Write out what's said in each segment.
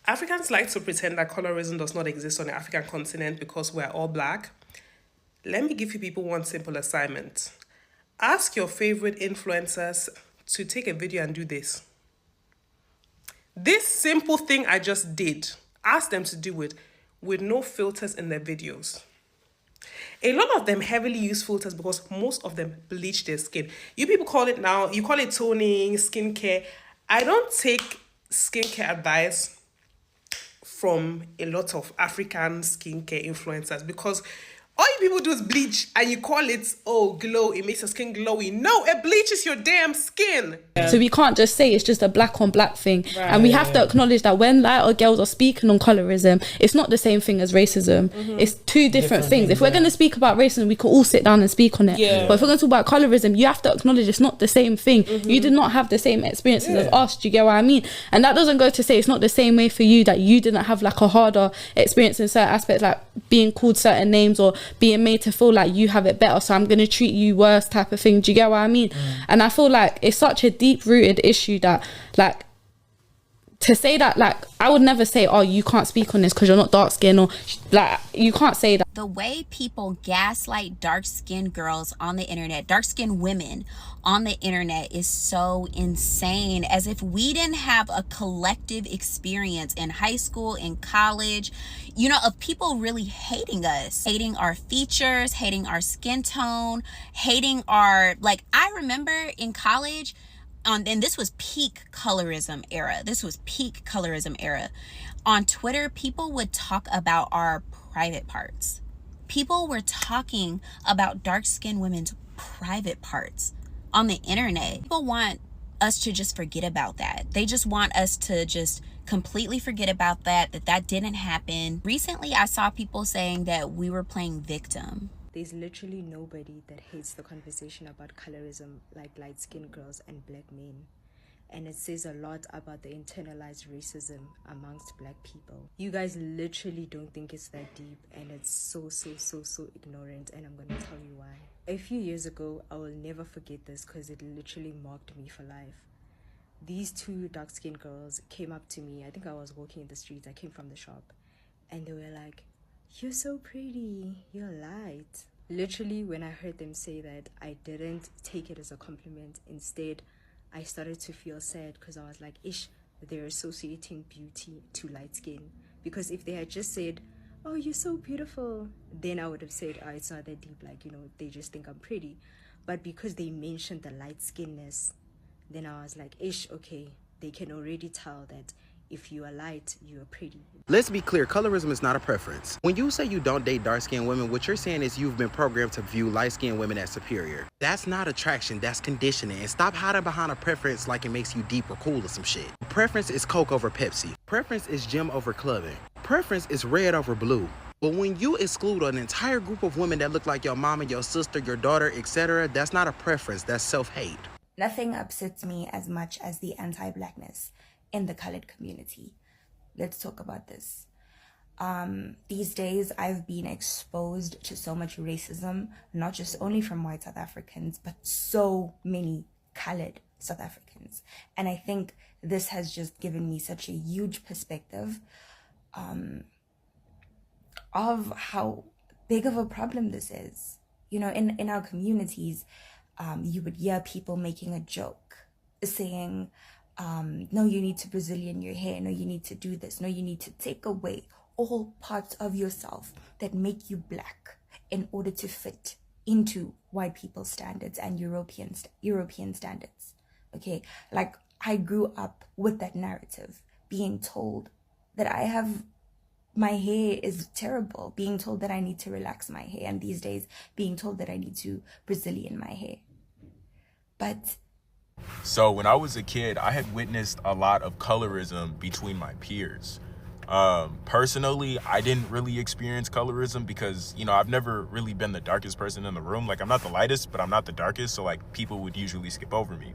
Africans like to pretend that colorism does not exist on the African continent because we're all black. Let me give you people one simple assignment. Ask your favorite influencers to take a video and do this. This simple thing I just did, ask them to do it with no filters in their videos. A lot of them heavily use filters because most of them bleach their skin. You people call it now, you call it toning, skincare. I don't take skincare advice from a lot of African skincare influencers because all you people do is bleach and you call it, oh, glow, it makes your skin glowy. No, it bleaches your damn skin. So we can't just say it's just a black on black thing. Right. And we have to acknowledge that when lighter girls are speaking on colorism, it's not the same thing as racism. Mm-hmm. It's two different things. If we're going to speak about racism, we can all sit down and speak on it. Yeah. But if we're going to talk about colorism, you have to acknowledge it's not the same thing. Mm-hmm. You did not have the same experiences as us. Do you get what I mean? And that doesn't go to say it's not the same way for you, that you didn't have like a harder experience in certain aspects, like being called certain names or being made to feel like you have it better, so I'm going to treat you worse type of thing. Do you get what I mean? And I feel like it's such a deep rooted issue that, like, to say that, like, I would never say, oh, you can't speak on this because you're not dark skinned, or like, you can't say that. The way people gaslight dark skinned girls on the internet, dark skinned women on the internet, is so insane. As if we didn't have a collective experience in high school, in college, you know, of people really hating us, hating our features, hating our skin tone, hating our, like, I remember in college, and this was peak colorism era. On Twitter, people would talk about our private parts. People were talking about dark-skinned women's private parts on the internet. People want us to just forget about that. They just want us to just completely forget about that didn't happen. Recently, I saw people saying that we were playing victim. There's literally nobody that hates the conversation about colorism like light-skinned girls and black men. And it says a lot about the internalized racism amongst black people. You guys literally don't think it's that deep, and it's so ignorant, and I'm gonna tell you why. A few years ago, I will never forget this because it literally marked me for life. These two dark-skinned girls came up to me. I think I was walking in the streets. I came from the shop, and they were like, "You're so pretty, you're light." Literally, when I heard them say that, I didn't take it as a compliment. Instead, I started to feel sad because I was like, ish, they're associating beauty to light skin. Because if they had just said, "Oh, you're so beautiful," then I would have said, "Oh, it's not that deep, like, you know, they just think I'm pretty." But because they mentioned the light skinness, then I was like, ish, okay, they can already tell that if you are light, you are pretty. Let's be clear, colorism is not a preference. When you say you don't date dark-skinned women, what you're saying is you've been programmed to view light-skinned women as superior. That's not attraction, that's conditioning. And stop hiding behind a preference like it makes you deep or cool or some shit. Preference is Coke over Pepsi. Preference is gym over clubbing. Preference is red over blue. But when you exclude an entire group of women that look like your mama, your sister, your daughter, etc., that's not a preference, that's self-hate. Nothing upsets me as much as the anti-blackness in the colored community. Let's talk about this. These days, I've been exposed to so much racism, not just only from white South Africans, but so many colored South Africans. And I think this has just given me such a huge perspective of how big of a problem this is. You know, in our communities, you would hear people making a joke, saying, no, you need to Brazilian your hair. No, you need to do this. No, you need to take away all parts of yourself that make you black in order to fit into white people's standards and European standards. Okay, like I grew up with that narrative, being told that my hair is terrible, being told that I need to relax my hair, and these days being told that I need to Brazilian my hair. But so when I was a kid, I had witnessed a lot of colorism between my peers. Personally, I didn't really experience colorism because, you know, I've never really been the darkest person in the room. Like, I'm not the lightest, but I'm not the darkest. So, like, people would usually skip over me.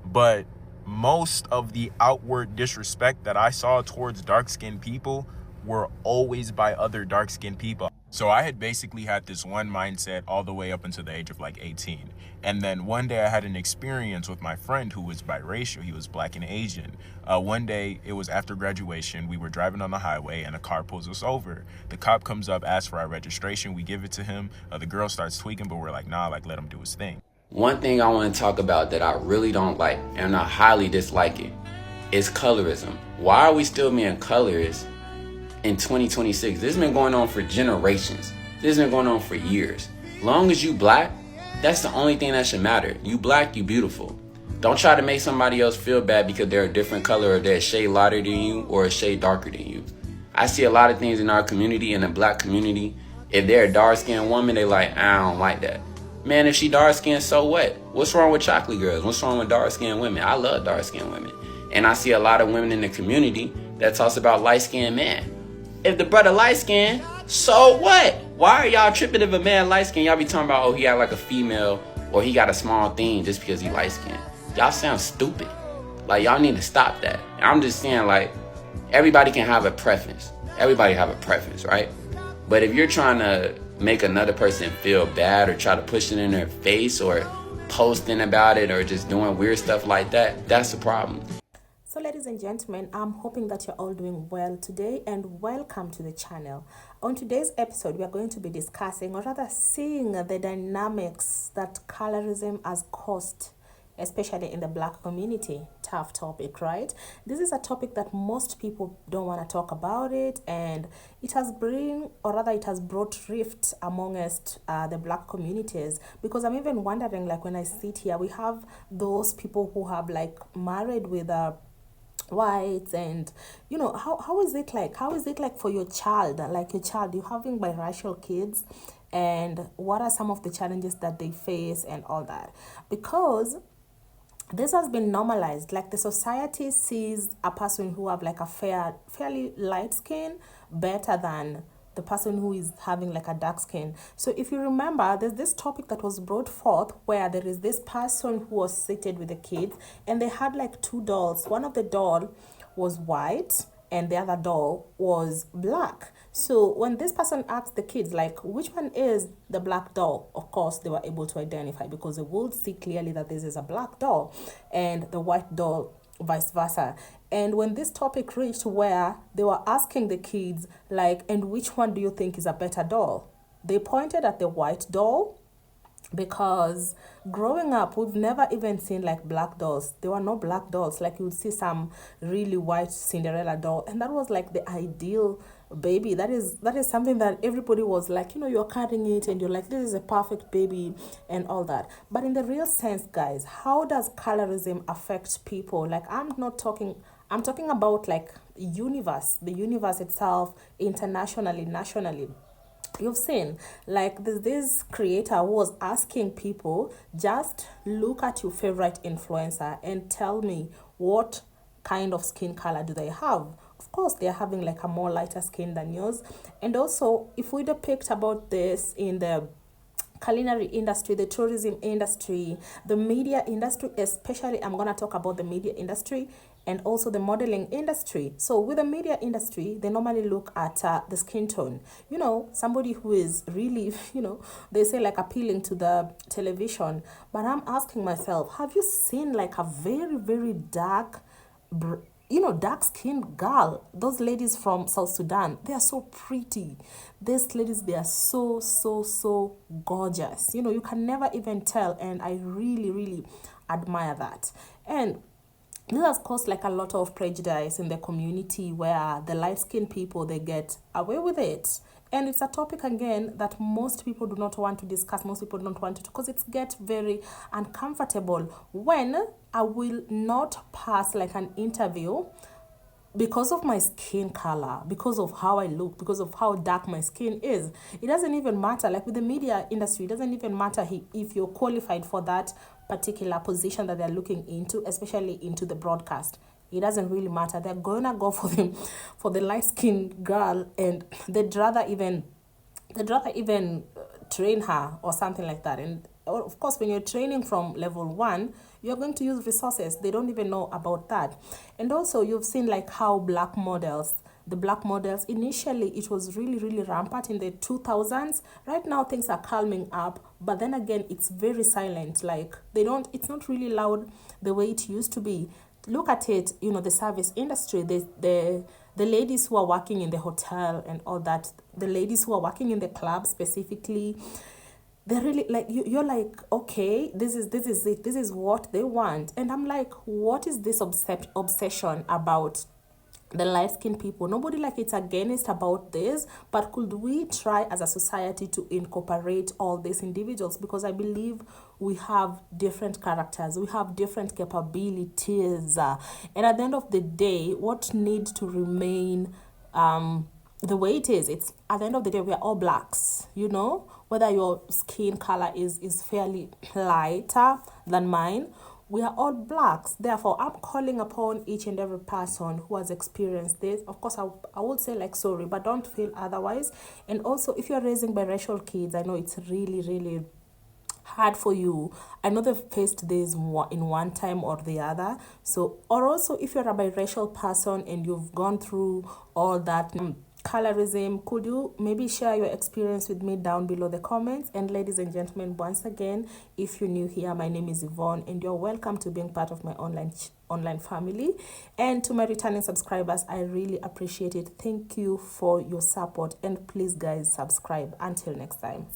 But most of the outward disrespect that I saw towards dark-skinned people were always by other dark-skinned people. So I had basically had this one mindset all the way up until the age of like 18. And then one day I had an experience with my friend who was biracial. He was black and Asian. One day, it was after graduation. We were driving on the highway and a car pulls us over. The cop comes up, asks for our registration. We give it to him. The girl starts tweaking, but we're like, nah, like let him do his thing. One thing I want to talk about that I really don't like, and I highly dislike it, is colorism. Why are we still being colorist in 2026? This has been going on for generations. This has been going on for years. Long as you black, that's the only thing that should matter. You black, you beautiful. Don't try to make somebody else feel bad because they're a different color or they're a shade lighter than you or a shade darker than you. I see a lot of things in our community, in the black community. If they're a dark-skinned woman, they like, I don't like that. Man, if she dark-skinned, so what? What's wrong with chocolate girls? What's wrong with dark-skinned women? I love dark-skinned women. And I see a lot of women in the community that talks about light-skinned men. If the brother light-skinned, so what? Why are y'all tripping if a man light-skinned? Y'all be talking about, oh, he got like a female or he got a small thing just because he light-skinned. Y'all sound stupid. Like, y'all need to stop that. And I'm just saying, like, everybody can have a preference. Everybody have a preference, right? But if you're trying to make another person feel bad or try to push it in their face or posting about it or just doing weird stuff like that, that's the problem. So ladies and gentlemen, I'm hoping that you're all doing well today and welcome to the channel. On today's episode, we are going to be discussing or rather seeing the dynamics that colorism has caused, especially in the black community. Tough topic, right? This is a topic that most people don't want to talk about it, and it has brought rift amongst the black communities, because I'm even wondering, like, when I sit here, we have those people who have like married with whites, and you know, how is it like for your child, you're having biracial kids, and what are some of the challenges that they face and all that, because this has been normalized. Like, the society sees a person who have like a fairly light skin better than the person who is having like a dark skin. So if you remember, there's this topic that was brought forth where there is this person who was seated with the kids, and they had like two dolls. One of the doll was white and the other doll was black. So when this person asked the kids, like, which one is the black doll, of course they were able to identify, because they would see clearly that this is a black doll and the white doll vice versa. And when this topic reached where they were asking the kids, like, and which one do you think is a better doll, they pointed at the white doll, because growing up we've never even seen like black dolls. There were no black dolls. Like, you would see some really white Cinderella doll, and that was like the ideal baby. That is something that everybody was like, you know, you're carrying it and you're like, this is a perfect baby and all that. But in the real sense, guys, how does colorism affect people? Like, I'm talking about like the universe itself, internationally, nationally. You've seen, like, there's this creator who was asking people, just look at your favorite influencer and tell me what kind of skin color do they have. Of course, they're having like a more lighter skin than yours. And also, if we depict about this in the culinary industry, the tourism industry, the media industry, especially I'm going to talk about the media industry, and also the modeling industry. So with the media industry, they normally look at the skin tone. You know, somebody who is really, you know, they say like appealing to the television. But I'm asking myself, have you seen like a very, very dark, dark-skinned girl? Those ladies from South Sudan, they are so pretty. These ladies, they are so, so, so gorgeous. You know, you can never even tell, and I really, really admire that. And this has caused like a lot of prejudice in the community, where the light-skinned people, they get away with it. And it's a topic, again, that most people do not want to discuss. Most people don't want to, because it gets very uncomfortable when I will not pass like an interview because of my skin color, because of how I look, because of how dark my skin is. It doesn't even matter. Like with the media industry, it doesn't even matter if you're qualified for that particular position that they're looking into, especially into the broadcast. It doesn't really matter. They're gonna go for the light-skinned girl, and they'd rather even train her or something like that. And of course, when you're training from level 1, you're going to use resources. They don't even know about that. And also, you've seen like how black models, the black models. Initially, it was really, really rampant in the 2000s. Right now, things are calming up, but then again, it's very silent. Like it's not really loud the way it used to be. Look at it, the service industry, the ladies who are working in the hotel and all that, the ladies who are working in the club specifically, they're really like you're like, okay, this is it, this is what they want. And I'm like, what is this obsession about the light-skinned people? Nobody like it's against about this, but could we try as a society to incorporate all these individuals? Because I believe we have different characters, we have different capabilities, and at the end of the day, what needs to remain the way it is, it's at the end of the day, we are all blacks, whether your skin color is fairly lighter than mine, we are all blacks. Therefore, I'm calling upon each and every person who has experienced this. Of course, I would say like sorry, but don't feel otherwise. And also, if you're raising biracial kids, I know it's really, really hard for you. I know they've faced this in one time or the other. So, or also if you're a biracial person and you've gone through all that colorism, could you maybe share your experience with me down below the comments? And ladies and gentlemen, once again, if you're new here, my name is Yvonne and you're welcome to being part of my online family. And to my returning subscribers, I really appreciate it. Thank you for your support, and please guys, subscribe. Until next time.